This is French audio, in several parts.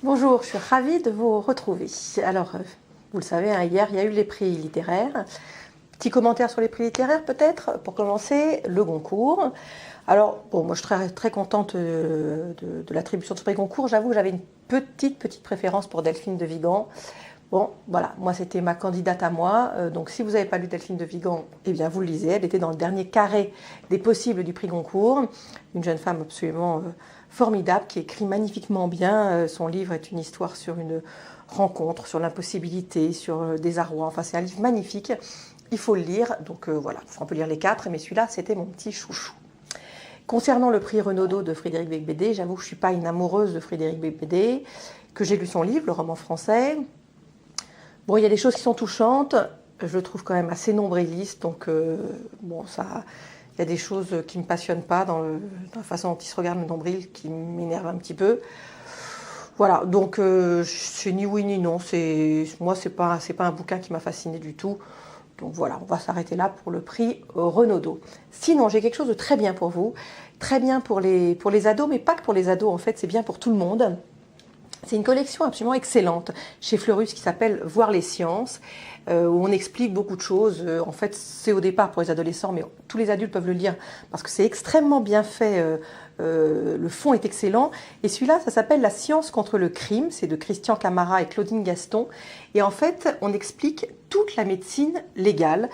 Bonjour, je suis ravie de vous retrouver. Alors, vous le savez, hein, hier, il y a eu les prix littéraires. Petit commentaire sur les prix littéraires, peut-être, pour commencer, le Goncourt. Alors, bon, moi, je suis très contente de l'attribution de ce prix Goncourt. J'avoue que j'avais une petite préférence pour Delphine de Vigan. Bon, voilà, moi, c'était ma candidate à moi. Donc, si vous n'avez pas lu Delphine de Vigan, eh bien, vous le lisez. Elle était dans le dernier carré des possibles du prix Goncourt. Une jeune femme absolument formidable, qui écrit magnifiquement bien. Son livre est une histoire sur une rencontre, sur l'impossibilité, sur des arrois. Enfin, c'est un livre magnifique. Il faut le lire. Donc, voilà, on peut lire les 4, mais celui-là, c'était mon petit chouchou. Concernant le prix Renaudot de Frédéric Beigbeder, j'avoue que je ne suis pas une amoureuse de Frédéric Beigbeder, que j'ai lu son livre, le roman français. Bon, il y a des choses qui sont touchantes, je le trouve quand même assez nombriliste, donc bon, ça, il y a des choses qui ne me passionnent pas dans la façon dont il se regarde le nombril, qui m'énerve un petit peu. Voilà, donc c'est ni oui ni non, moi c'est pas un bouquin qui m'a fasciné du tout. Donc voilà, on va s'arrêter là pour le prix Renaudot. Sinon, j'ai quelque chose de très bien pour vous, très bien pour les ados, mais pas que pour les ados, en fait, c'est bien pour tout le monde. C'est une collection absolument excellente chez Fleurus qui s'appelle Voir les sciences, où on explique beaucoup de choses. En fait, c'est au départ pour les adolescents, mais tous les adultes peuvent le lire parce que c'est extrêmement bien fait. Le fond est excellent. Et celui-là, ça s'appelle La science contre le crime. C'est de Christian Camara et Claudine Gaston. Et en fait, on explique toute la médecine légale,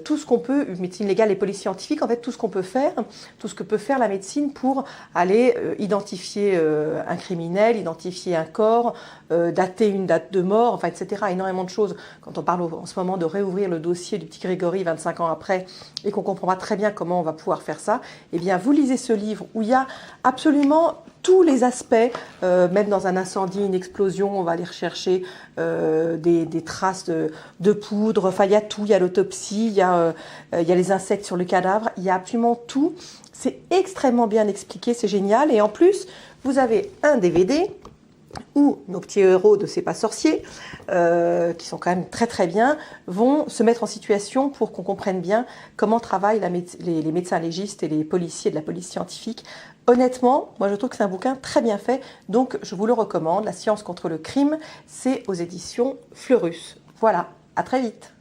tout ce qu'on peut, médecine légale et polyscientifique, en fait, tout ce qu'on peut faire, tout ce que peut faire la médecine pour aller identifier un criminel, identifier un corps, dater une date de mort, enfin, etc. Énormément de choses. Quand on parle en ce moment de réouvrir le dossier du petit Grégory 25 ans après et qu'on comprend pas très bien comment on va pouvoir faire ça, eh bien, vous lisez ce livre où il y a absolument tous les aspects, même dans un incendie, une explosion, on va aller rechercher des traces de poudre, enfin il y a tout, il y a l'autopsie, il y a les insectes sur le cadavre, il y a absolument tout. C'est extrêmement bien expliqué, c'est génial. Et en plus, vous avez un DVD où nos petits héros de C'est pas sorcier, qui sont quand même très bien, vont se mettre en situation pour qu'on comprenne bien comment travaillent les médecins légistes et les policiers de la police scientifique. Honnêtement, moi je trouve que c'est un bouquin très bien fait, donc je vous le recommande. La science contre le crime, c'est aux éditions Fleurus. Voilà, à très vite.